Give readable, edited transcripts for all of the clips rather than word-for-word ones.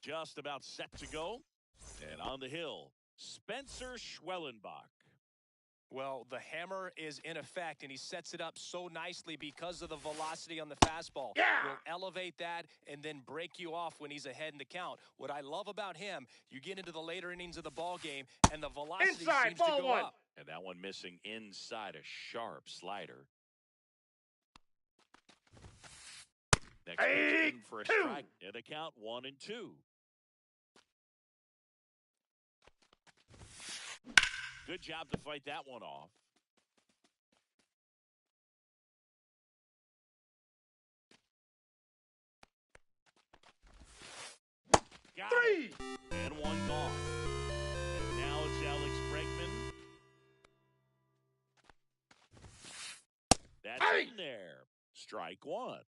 Just about set to go. And on the hill, Spencer Schwellenbach. Well, the hammer is in effect, and he sets it up so nicely because of the velocity on the fastball. Yeah! Will elevate that and then break you off when he's ahead in the count. What I love about him, you get into the later innings of the ball game, and the velocity seems to go up. And that one missing inside, a sharp slider. Next pitch in for a strike. And the count 1-2. Good job to fight that one off. Got 3. It. And one gone. And now it's Alex Bregman. That's in there. Strike one.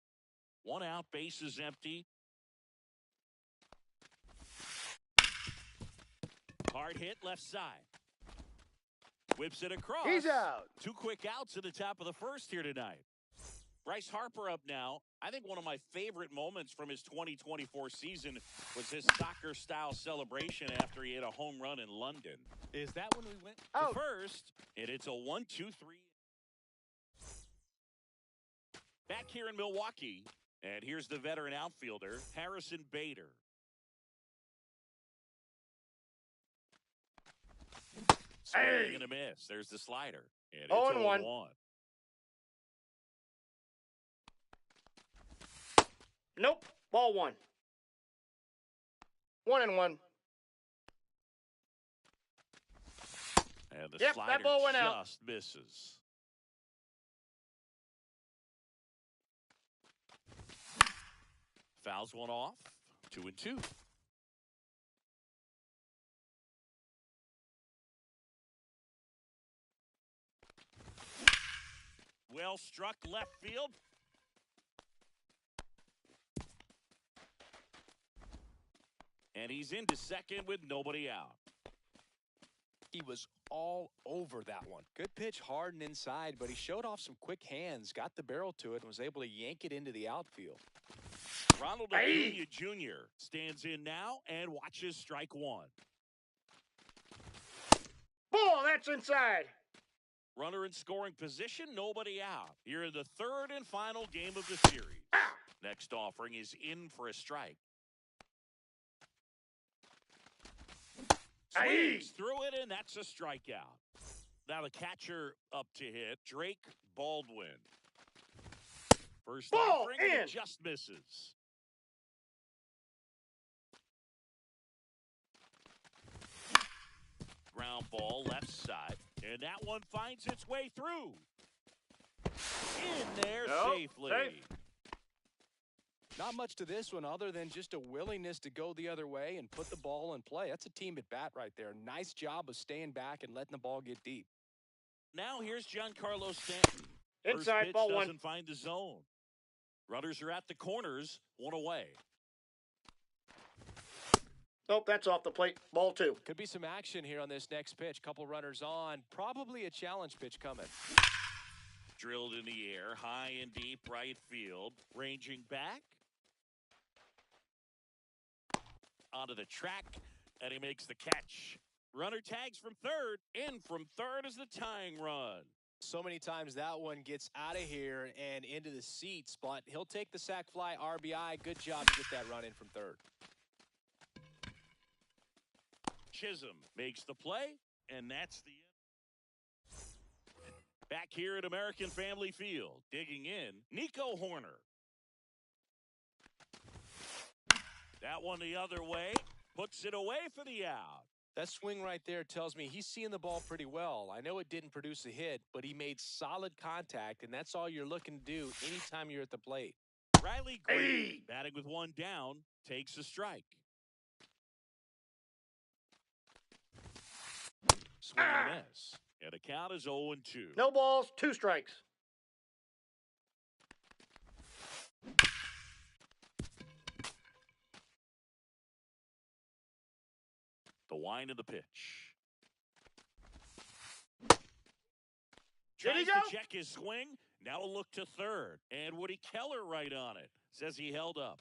One out, bases empty. Hard hit left side. Whips it across. He's out. 2 quick outs at the top of the first here tonight. Bryce Harper up now. I think one of my favorite moments from his 2024 season was his soccer-style celebration after he hit a home run in London. Is that when we went to first? And it's a 1-2-3. Back here in Milwaukee. And here's the veteran outfielder, Harrison Bader. Swing and a miss. There's the slider. And it's 0-1. Nope. Ball 1. 1-1. And the Yep, slider that ball went out. just misses. Fouls one off. 2-2. Well struck left field. And he's into second with nobody out. He was all over that one. Good pitch, hard and inside, but he showed off some quick hands, got the barrel to it, and was able to yank it into the outfield. Ronald Acuna Jr. stands in now and watches strike one. Ball, that's inside. Runner in scoring position, nobody out. Here in the third and final game of the series. Next offering is in for a strike. Swings through it, and that's a strikeout. Now the catcher up to hit, Drake Baldwin. First ball offering, in. and it just misses. Ground ball left side, and that one finds its way through. In there safely. Safe. Not much to this one other than just a willingness to go the other way and put the ball in play. That's a team at bat right there. Nice job of staying back and letting the ball get deep. Now here's Giancarlo Stanton. Inside, First ball pitch 1. doesn't find the zone. Runners are at the corners, one away. Nope, that's off the plate. Ball 2. Could be some action here on this next pitch. Couple runners on. Probably a challenge pitch coming. Drilled in the air, high and deep right field. Ranging back. Onto the track, and he makes the catch. Runner tags from third. In from third is the tying run. So many times that one gets out of here and into the seats, but he'll take the sac fly RBI. Good job to get that run in from third. Chisholm makes the play, and that's the end. Back here at American Family Field, digging in, Nico Horner. That one the other way, puts it away for the out. That swing right there tells me he's seeing the ball pretty well. I know it didn't produce a hit, but he made solid contact, and that's all you're looking to do anytime you're at the plate. Riley Green, batting with one down, takes a strike. Swing and a miss. And the count is 0-2. No balls, 2 strikes. The wind of the pitch. Did he Tries go? to check his swing. Now a look to third. And Woody Keller right on it. Says he held up.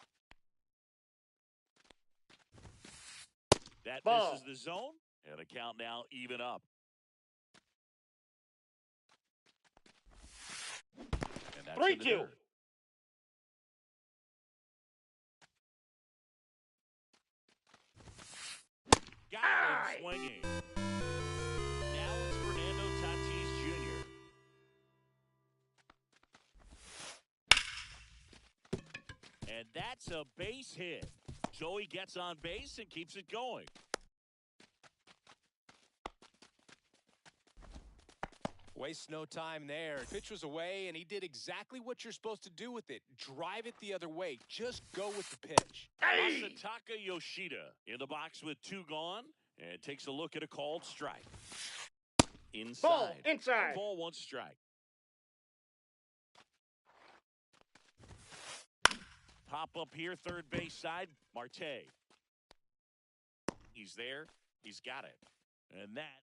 That Ball. misses the zone, and a count now even up. And that's in the 3-2. dirt. Got him swinging. Now it's Fernando Tatis Jr. And that's a base hit. So he gets on base and keeps it going. Waste no time there. Pitch was away, and he did exactly what you're supposed to do with it. Drive it the other way. Just go with the pitch. Hey! Masataka Yoshida in the box with 2 gone and takes a look at a called strike. Inside. Ball, inside. Ball, 1 strike. Pop up here, third base side, Marte. He's there. He's got it. And that.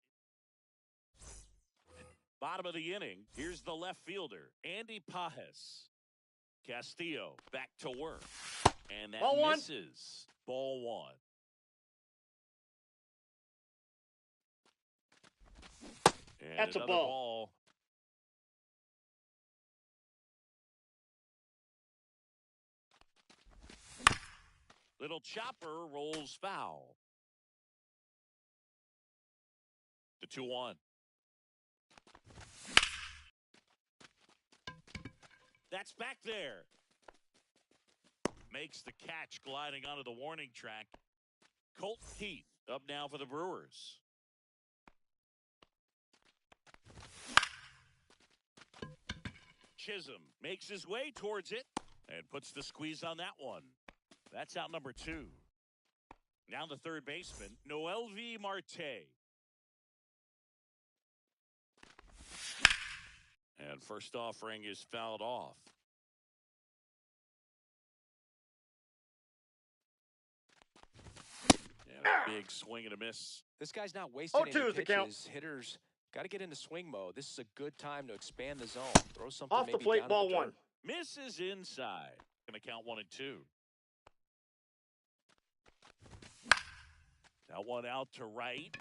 Bottom of the inning, here's the left fielder, Andy Pajes. Castillo back to work. And that Ball 1. misses. Ball 1. And That's a another ball. Little chopper rolls foul. The 2-1. That's back there. Makes the catch gliding onto the warning track. Colt Heath up now for the Brewers. Chisholm makes his way towards it and puts the squeeze on that one. That's out number 2. Now the third baseman, Noelvi Marte. And first offering is fouled off. And a big swing and a miss. This guy's not wasting any 0-2 is the count. pitches. Hitters got to get into swing mode. This is a good time to expand the zone. Throw something Off the maybe plate, down ball in the 1. dirt. Misses inside. Going to count 1 and 2. Now one out to right.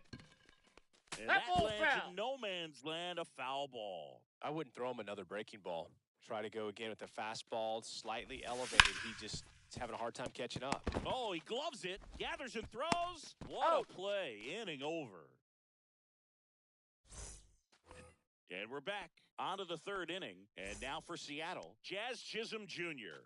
And That ball lands foul. in no man's land, a foul ball. I wouldn't throw him another breaking ball. Try to go again with the fastball, slightly elevated. He's having a hard time catching up. Oh, he gloves it, gathers and throws. What Out. a play, inning over. And we're back on to the third inning. And now for Seattle, Jazz Chisholm Jr.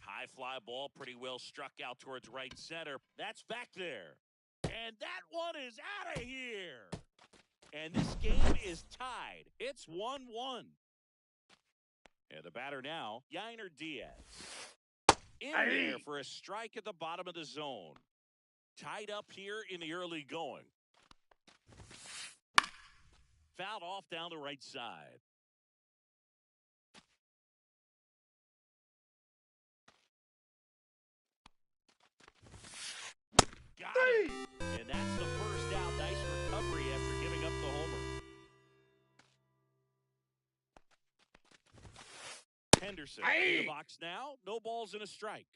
High fly ball, pretty well struck out towards right center. That's back there. And that one is out of here. And this game is tied. It's 1-1. And the batter now, Yainer Diaz. In there for a strike at the bottom of the zone. Tied up here in the early going. Fouled off down the right side. Got it. And that's the first out. Nice recovery after giving up the homer. Henderson in the box now. No balls and a strike.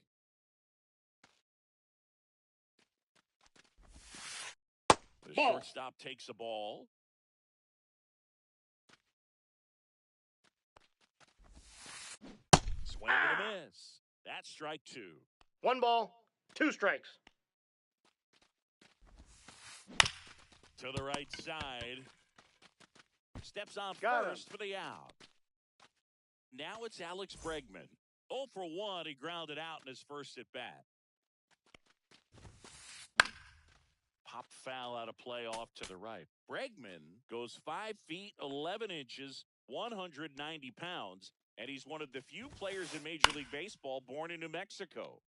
The Ball. shortstop takes a ball. Swing and a miss. That's strike 2. 1 ball, 2 strikes. To the right side. Steps on Got first for the out. Now it's Alex Bregman. 0 for 1. He grounded out in his first at bat. Popped foul out of play off to the right. Bregman goes 5 feet 11 inches, 190 pounds, and he's one of the few players in Major League Baseball born in New Mexico.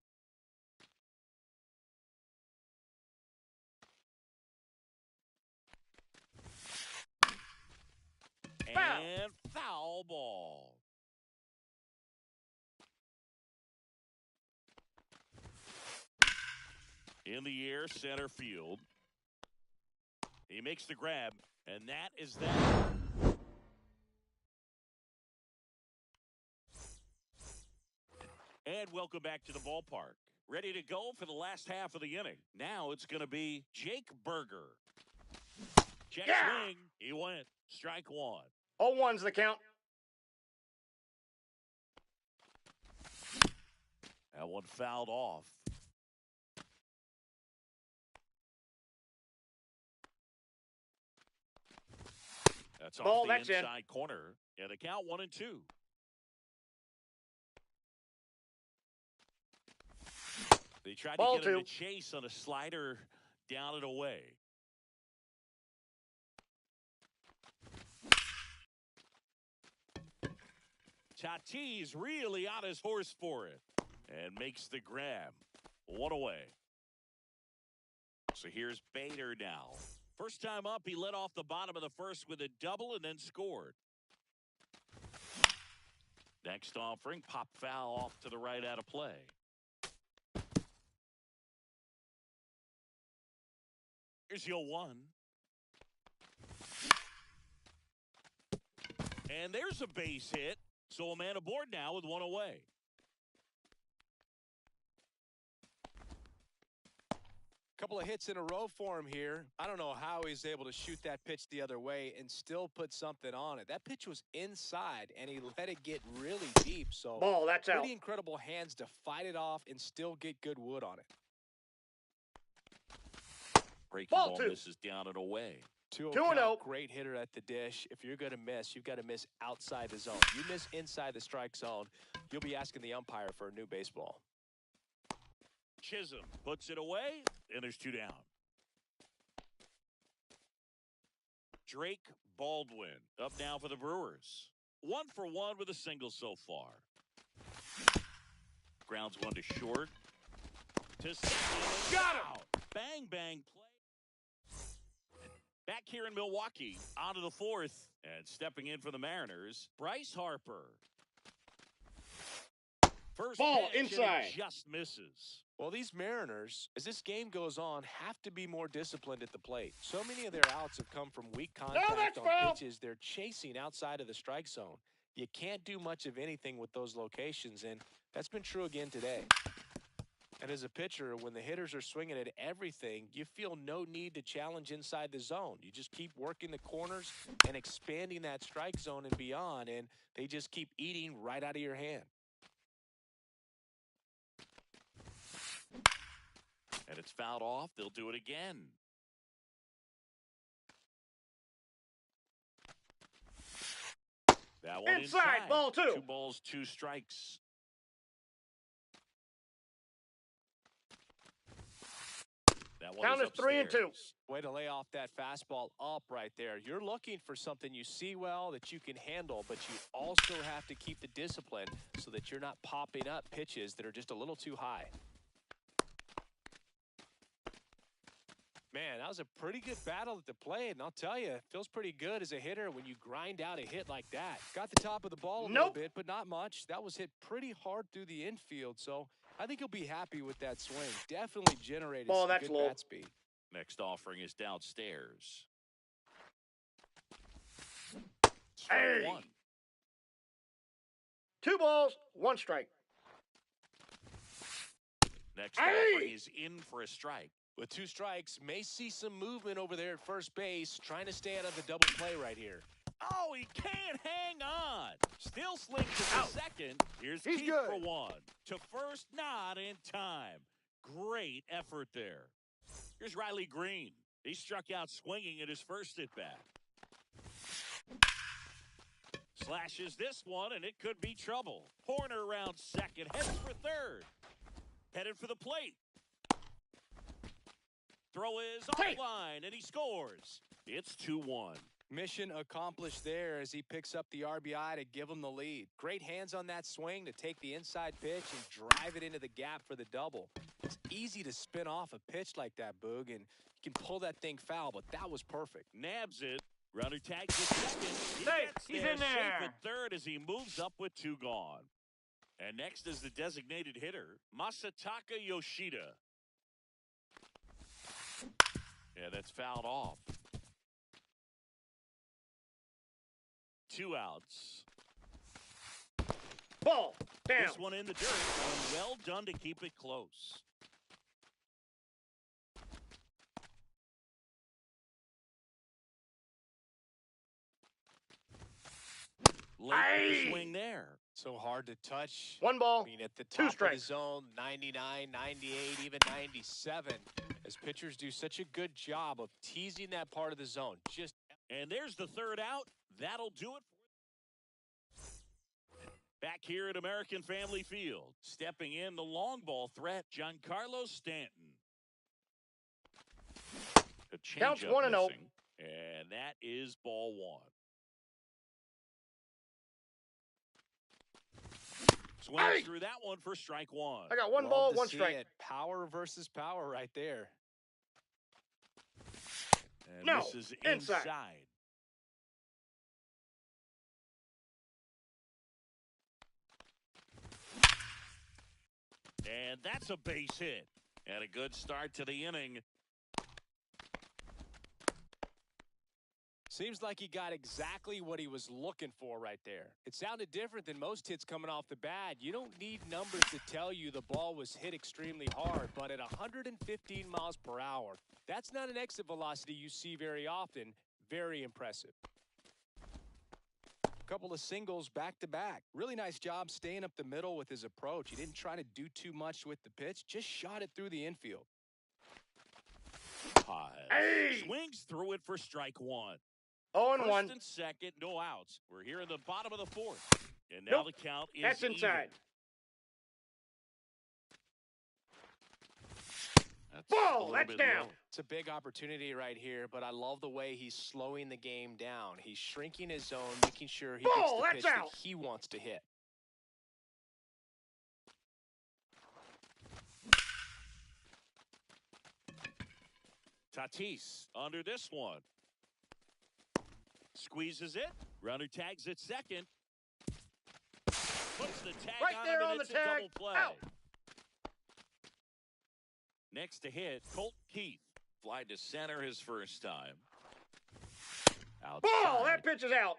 Foul. And foul ball. In the air, center field. He makes the grab, and that is that. And welcome back to the ballpark. Ready to go for the last half of the inning. Now it's going to be Jake Berger. Check swing. He went. Strike one. 0-1's the count. That one fouled off. That's Ball, off the that's inside corner. And the count 1-2. They tried Ball to get him two. to chase on a slider down and away. Tatis really on his horse for it and makes the grab. One away. So here's Bader now. First time up, he led off the bottom of the first with a double and then scored. Next offering, pop foul off to the right out of play. Here's your 1. And there's a base hit. So a man aboard now with one away. Couple of hits in a row for him here. I don't know how he's able to shoot that pitch the other way and still put something on it. That pitch was inside, and he let it get really deep. So Ball, that's out. pretty incredible hands to fight it off and still get good wood on it. Breaking Ball ball two. misses down and away. 2-0. Great hitter at the dish. If you're going to miss, you've got to miss outside the zone. You miss inside the strike zone, you'll be asking the umpire for a new baseball. Chisholm puts it away, and there's 2 down. Drake Baldwin up now for the Brewers. 1 for 1 with a single so far. Grounds one to short. To second. Got him! Bang, bang play. Back here in Milwaukee, on to the 4th. And stepping in for the Mariners, Bryce Harper. First Ball pitch, and inside. it just misses. Well, these Mariners, as this game goes on, have to be more disciplined at the plate. So many of their outs have come from weak contact that's on foul. pitches they're chasing outside of the strike zone. You can't do much of anything with those locations, and that's been true again today. And as a pitcher, when the hitters are swinging at everything, you feel no need to challenge inside the zone. You just keep working the corners and expanding that strike zone and beyond, and they just keep eating right out of your hand. And it's fouled off. They'll do it again. That one inside. Ball 2. 2 balls, 2 strikes. That one Count is 3-2. upstairs. Way to lay off that fastball up right there. You're looking for something you see well that you can handle, but you also have to keep the discipline so that you're not popping up pitches that are just a little too high. Man, that was a pretty good battle at the plate, and I'll tell you, it feels pretty good as a hitter when you grind out a hit like that. Got the top of the ball a little bit, but not much. That was hit pretty hard through the infield, so I think he'll be happy with that swing. Definitely generated some good bat speed. Next offering is downstairs. Hey. Strike 1. 2 balls, 1 strike. Next offering is in for a strike. With 2 strikes, may see some movement over there at first base, trying to stay out of the double play right here. Oh, he can't hang on. Still slings to the second. Here's He's Keith good. for 1. To first, not in time. Great effort there. Here's Riley Green. He struck out swinging at his first at-bat. Slashes this one, and it could be trouble. Horner around second, heads for third. Headed for the plate. Throw is offline, and he scores. It's 2-1. Mission accomplished there as he picks up the RBI to give him the lead. Great hands on that swing to take the inside pitch and drive it into the gap for the double. It's easy to spin off a pitch like that, Boog, and you can pull that thing foul, but that was perfect. Nabs it. Runner tags at second. He's in there. Safe at third as he moves up with 2 gone. And next is the designated hitter, Masataka Yoshida. Yeah, that's fouled off. 2 outs. Ball. Down. This one in the dirt, and well done to keep it close. Late with the swing there. So hard to touch. One ball, I mean, at the 2 top of the strikes. zone, 99, 98, even 97. As pitchers do such a good job of teasing that part of the zone. And there's the third out. That'll do it. Back here at American Family Field, stepping in the long ball threat, Giancarlo Stanton. A Counts changeup 1-0. missing, and that is ball one. Swings through that one for strike one. I got 1 Love ball, to 1 see strike. it. Power versus power right there. And No, this is inside. And that's a base hit. And a good start to the inning. Seems like he got exactly what he was looking for right there. It sounded different than most hits coming off the bat. You don't need numbers to tell you the ball was hit extremely hard, but at 115 miles per hour, that's not an exit velocity you see very often. Very impressive. Couple of singles back to back. Really nice job staying up the middle with his approach. He didn't try to do too much with the pitch, just shot it through the infield. Swings through it for strike one. 0-1. First and second, no outs. We're here in the bottom of the fourth. And now Nope. the count is That's inside. Ball, that's down. It's a big opportunity right here, but I love the way he's slowing the game down. He's shrinking his zone, making sure he Ball, gets the pitch that's out. that he wants to hit. Tatis under this one. Squeezes it. Runner tags at second. Puts the tag Right on there him, on and the it's tag. a double play. Out. Next to hit, Colt Keith. Fly to center his first time. Outside. Ball, that pitch is out.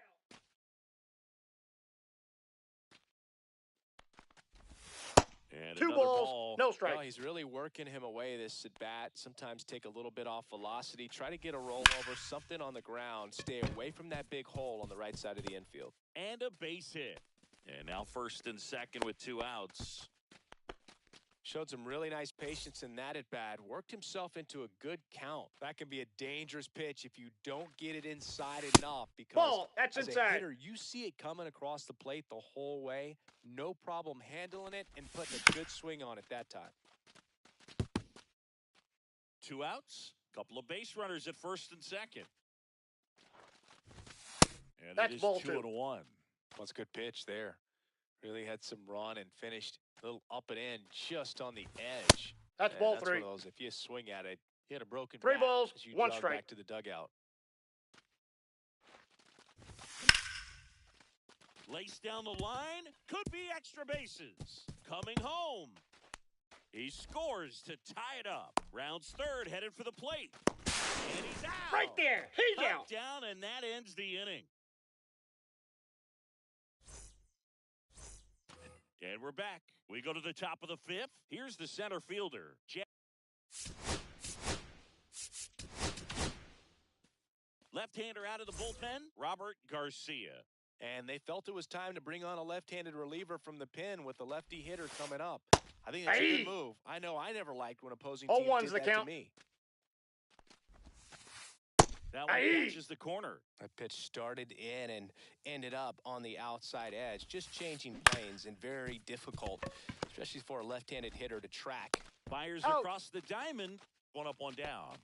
And 2 another balls, ball. no strike. Well, he's really working him away this at bat. Sometimes take a little bit off velocity. Try to get a rollover, something on the ground. Stay away from that big hole on the right side of the infield. And a base hit. And now first and second with 2 outs. Showed some really nice patience in that at bat. Worked himself into a good count. That can be a dangerous pitch if you don't get it inside enough. Because Ball, that's as inside. a hitter, you see it coming across the plate the whole way. No problem handling it and putting a good swing on it that time. 2 outs. Couple of base runners at first and second. And That's it is ball 2-1. That's a good pitch there. Really had some run and finished a little up and in just on the edge. That's And ball that's 3. One of those, if you swing at it, you had a broken 3 bat balls, as you 1 jog strike. back to the dugout. Lace down the line. Could be extra bases. Coming home. He scores to tie it up. Rounds third, headed for the plate. And he's out. Right there. He's Cut out. down, and that ends the inning. And we're back. We go to the top of the fifth. Here's the center fielder. Left-hander out of the bullpen, Robert Garcia. And they felt it was time to bring on a left-handed reliever from the pen with the lefty hitter coming up. I think that's a good move. I know I never liked when opposing teams 0-1's did the that count. to me. That one catches the corner. That pitch started in and ended up on the outside edge. Just changing planes and very difficult, especially for a left-handed hitter to track. Fires Out. across the diamond. 1 up, 1 down.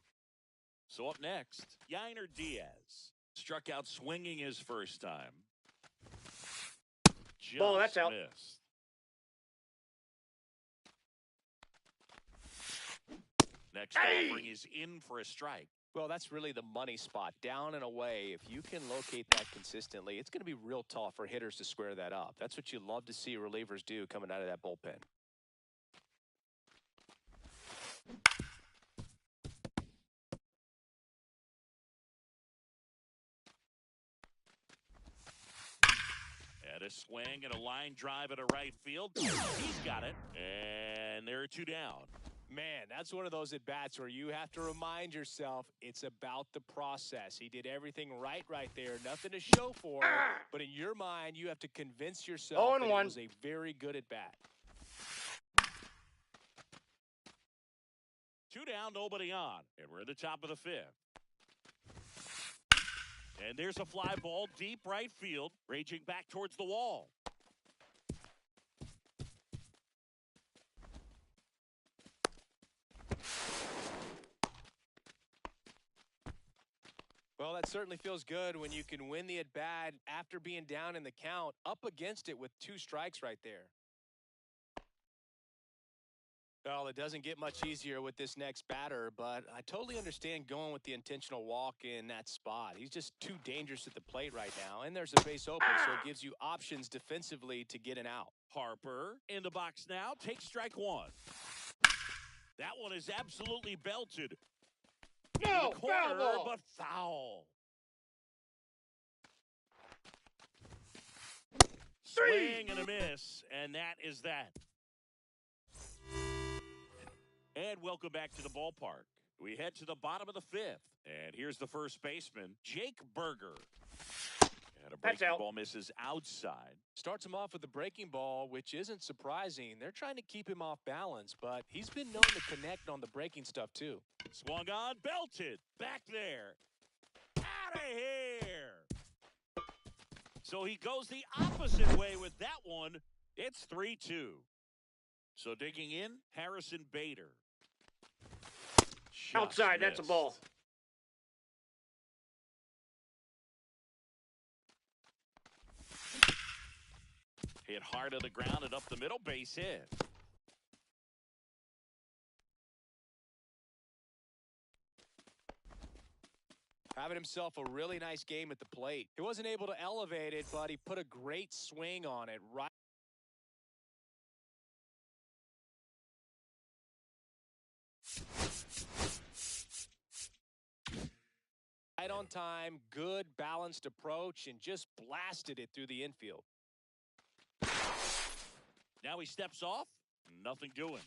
So up next, Yainer Diaz. Struck out swinging his first time. Just Ball, that's out. missed. Next offering is in for a strike. Well, that's really the money spot. Down and away, if you can locate that consistently, it's going to be real tough for hitters to square that up. That's what you love to see relievers do coming out of that bullpen. And And a swing and a line drive at a right field. He's got it. And there are two down. Man, that's one of those at-bats where you have to remind yourself it's about the process. He did everything right there. Nothing to show for it. But in your mind, you have to convince yourself that it was a very good at-bat. Two down, nobody on. And we're at the top of the fifth. And there's a fly ball deep right field, raging back towards the wall. Well, that certainly feels good when you can win the at-bat after being down in the count, up against it with 2 strikes right there. Well, it doesn't get much easier with this next batter, but I totally understand going with the intentional walk in that spot. He's just too dangerous at the plate right now, and there's a base open, so it gives you options defensively to get an out. Harper in the box now, takes strike one. That one is absolutely belted. No, corner, foul ball. but foul. Swing and a miss, and that is that. And welcome back to the ballpark. We head to the bottom of the fifth, and here's the first baseman, Jake Berger. And a breaking ball misses outside. Starts him off with the breaking ball, which isn't surprising. They're trying to keep him off balance, but he's been known to connect on the breaking stuff too. Swung on, belted, back there. Out of here. So he goes the opposite way with that one. It's 3-2. So digging in, Harrison Bader. Outside, that's a ball. Hit hard on the ground and up the middle, base hit. Having himself a really nice game at the plate. He wasn't able to elevate it, but he put a great swing on it. Right on time, good balanced approach, and just blasted it through the infield. Now he steps off, nothing doing.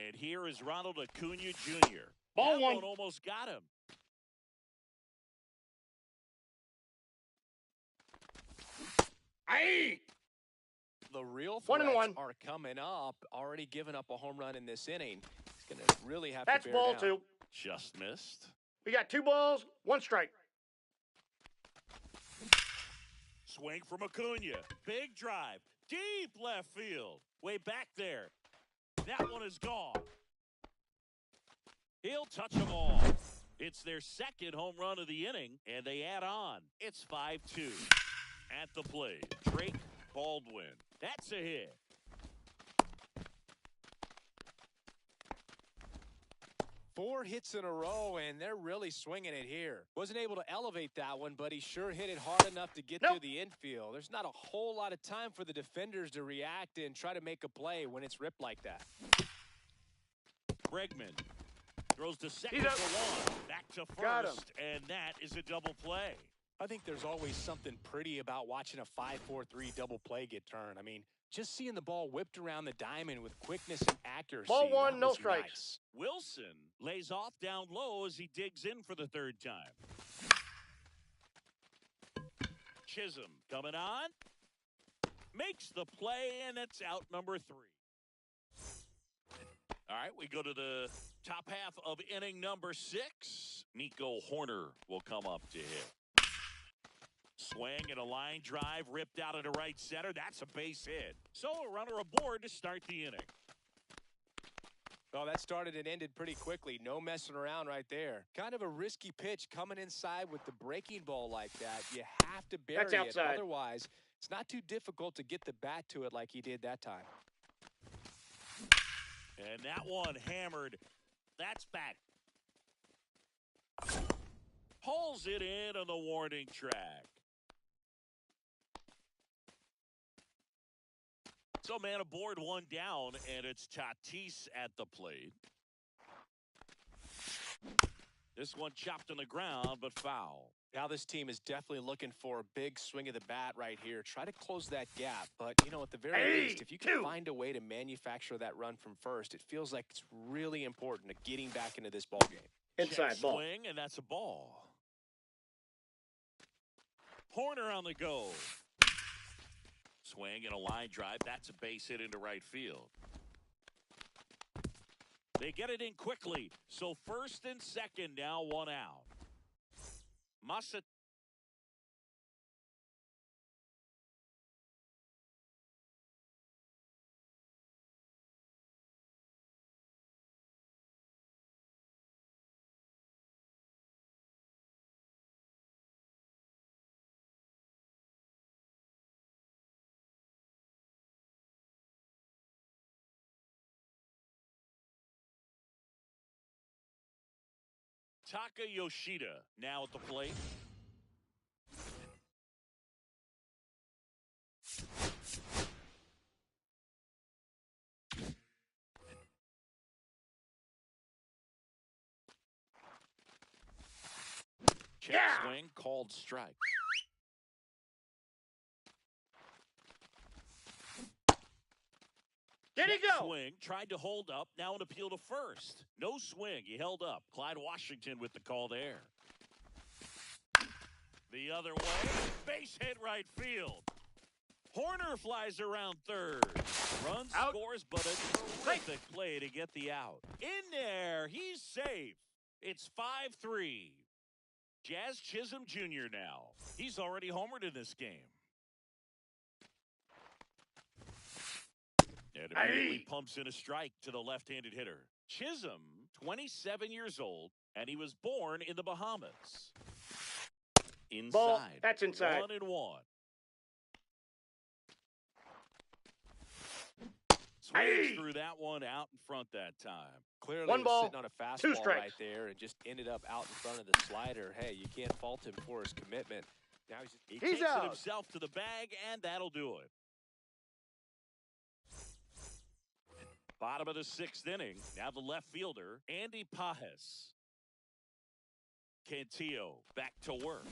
And here is Ronald Acuna Jr. Ball that one. Almost got him. Aye. The real One threats and one. are coming up. Already giving up a home run in this inning. He's going to really have That's to bear ball down. 2. Just missed. We got 2 balls, 1 strike. Swing from Acuna. Big drive. Deep left field. Way back there. That one is gone. He'll touch them all. It's their second home run of the inning, and they add on. It's 5-2. At the plate, Drake Baldwin. That's a hit. Four hits in a row, and they're really swinging it here. Wasn't able to elevate that one, but he sure hit it hard enough to get through the infield. There's not a whole lot of time for the defenders to react and try to make a play when it's ripped like that. Bregman throws to second for 1. Back to first, and that is a double play. I think there's always something pretty about watching a 5-4-3 double play get turned. I mean, just seeing the ball whipped around the diamond with quickness and accuracy. Ball 1, no nice. strikes. Wilson lays off down low as he digs in for the 3rd time. Chisholm coming on. Makes the play, and it's out number 3. All right, we go to the top half of inning number 6. Nico Horner will come up to hit. Swing and a line drive ripped out into right center. That's a base hit. So a runner aboard to start the inning. Well, that started and ended pretty quickly. No messing around right there. Kind of a risky pitch coming inside with the breaking ball like that. You have to bury That's outside. it. Otherwise, it's not too difficult to get the bat to it like he did that time. And that one hammered. That's back. Pulls it in on the warning track. So man aboard, one down, and it's Tatis at the plate. This one chopped on the ground, but foul. Now this team is definitely looking for a big swing of the bat right here. Try to close that gap. But, you know, at the very least, if you can find a way to manufacture that run from first, it feels like it's really important to getting back into this ball game. Inside Check ball. swing, and that's a ball. Horner on the go. Swing and a line drive. That's a base hit into right field. They get it in quickly. So first and second, now one out. Massa. Taka Yoshida now at the plate. Check swing, called strike. Did he Check go? swing, tried to hold up, now an appeal to first. No swing, he held up. Clyde Washington with the call there. The other way, base hit right field. Horner flies around third. Runs, Out. scores, but a terrific play to get the out. In there, he's safe. It's 5-3. Jazz Chisholm Jr. now. He's already homered in this game. And immediately pumps in a strike to the left-handed hitter. Chisholm, 27 years old, and he was born in the Bahamas. Inside. Ball. That's inside. 1-1. Swings through that one out in front that time. Clearly One was ball, sitting on a 2 fastball strikes. right there and just ended up out in front of the slider. Hey, you can't fault him for his commitment. Now He He's takes out. it himself to the bag, and that'll do it. Bottom of the 6th inning. Now the left fielder, Andy Pajes. Cantillo back to work.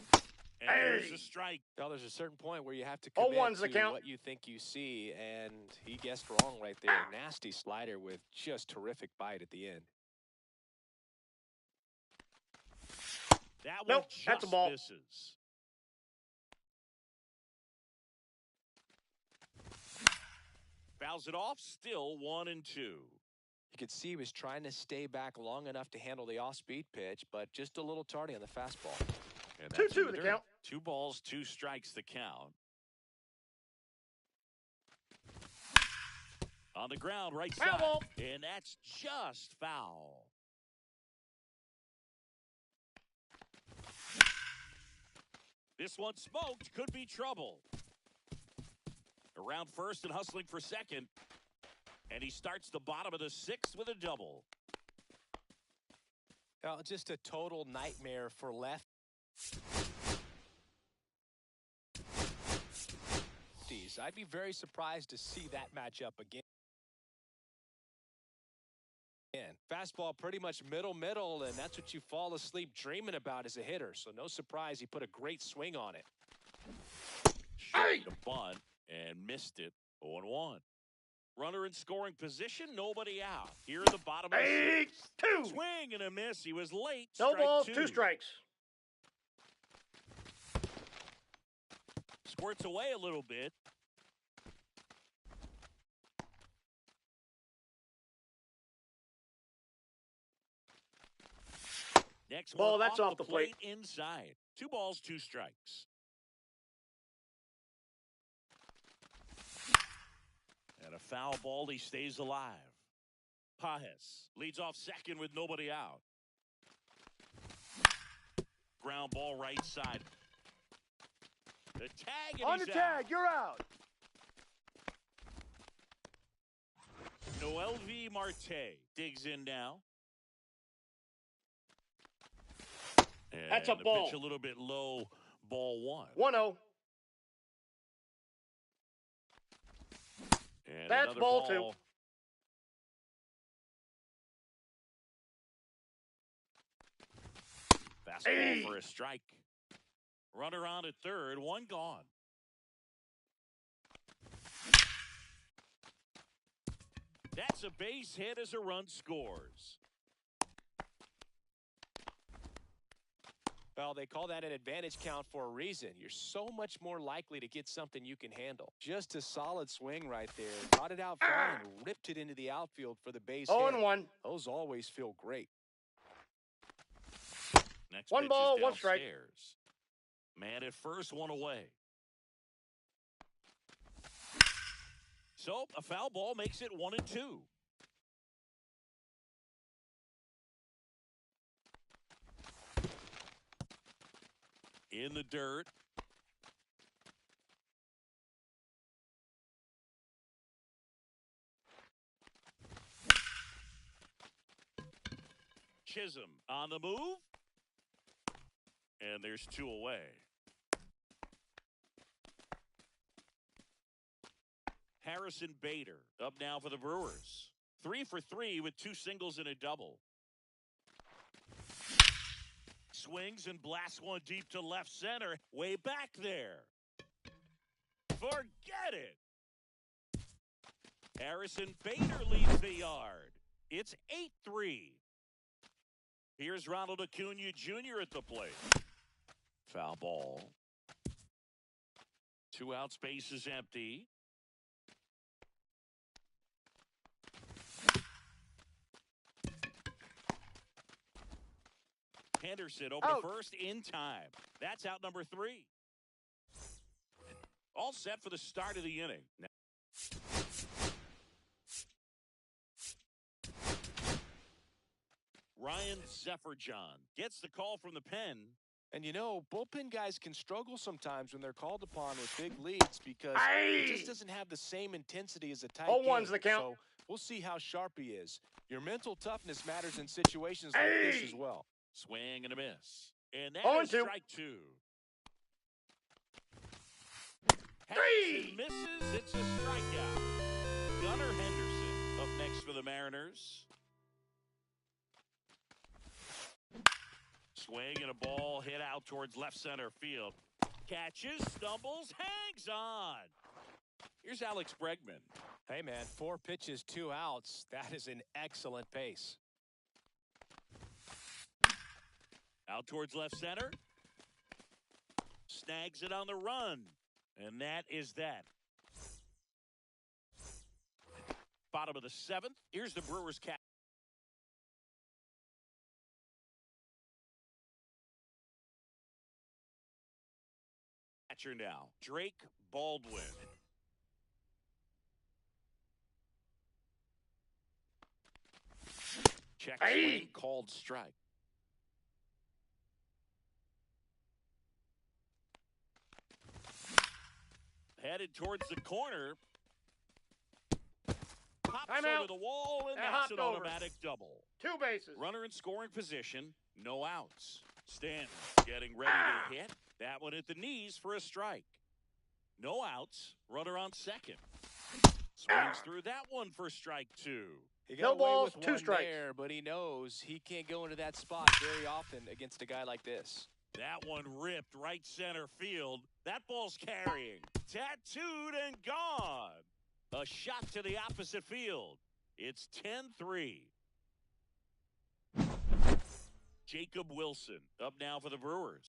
And there's a strike. Well, there's a certain point where you have to 0-1's commit the to count. what you think you see, and he guessed wrong right there. Nasty slider with just terrific bite at the end. That one Nope, just that's a ball. misses. Fouls it off, still 1-2. You could see he was trying to stay back long enough to handle the off-speed pitch, but just a little tardy on the fastball. And that's 2-2 in the dirt. count. 2 balls, 2 strikes the count. On the ground, right Foul side. ball. And that's just foul. This one smoked, could be trouble. Around first and hustling for second. And he starts the bottom of the 6th with a double. Well, just a total nightmare for lefties. I'd be very surprised to see that matchup again. Fastball pretty much middle, and that's what you fall asleep dreaming about as a hitter. So no surprise he put a great swing on it. Shot the bunt and missed it. 0-1. Runner in scoring position, nobody out. Here in the bottom of the 6th. 2. Swing and a miss. He was late. No Strike balls, 2. 2 strikes. Squirts away a little bit. Next Ball, one that's off the the plate. inside. 2 balls, 2 strikes. And a foul ball, he stays alive. Pajes leads off second with nobody out. Ground ball right side. The tag, and On he's the tag, out. you're out. Noelvi Marte digs in now. And That's a the ball. pitch a little bit low, ball one. 1-0. And That's another ball two. Fastball for a strike. Runner on at third, one gone. That's a base hit as a run scores. Well, they call that an advantage count for a reason. You're so much more likely to get something you can handle. Just a solid swing right there. Got it out fine and ripped it into the outfield for the base hit. 0-1. Those always feel great. Next One pitch ball, is one strike. downstairs. Man at first, one away. So a foul ball makes it 1-2. In the dirt. Chisholm on the move. And there's two away. Harrison Bader up now for the Brewers. 3 for 3 with 2 singles and a double. Swings and blasts one deep to left center. Way back there. Forget it. Harrison Bader leads the yard. It's 8-3. Here's Ronald Acuna Jr. at the plate. Foul ball. 2 outs, base is empty. Henderson over to first in time. That's out number 3. All set for the start of the inning. Ryan Zefferjohn gets the call from the pen. And you know, bullpen guys can struggle sometimes when they're called upon with big leads because it just doesn't have the same intensity as a tight game. 0-1's the count. So we'll see how sharp he is. Your mental toughness matters in situations like this as well. Swing and a miss. And that is 0-2. strike 2. Henderson misses. It's a strikeout. Gunnar Henderson up next for the Mariners. Swing and a ball hit out towards left center field. Catches, stumbles, hangs on. Here's Alex Bregman. Hey, man, 4 pitches, 2 outs. That is an excellent pace. Out towards left center. Snags it on the run. And that is that. Bottom of the 7th. Here's the Brewers catcher now. Drake Baldwin. Check swing, called strike. Headed towards the corner. Pops Timeout. over the wall, and And that's hopped an over. automatic double. 2 bases. Runner in scoring position, no outs. Stanton getting ready to hit. That one at the knees for a strike. No outs. Runner on second. Swings through that one for strike 2. He No got away balls, with 2 one strikes. there, but he knows he can't go into that spot very often against a guy like this. That one ripped right center field. That ball's carrying. Tattooed and gone. A shot to the opposite field. It's 10-3. Jacob Wilson up now for the Brewers.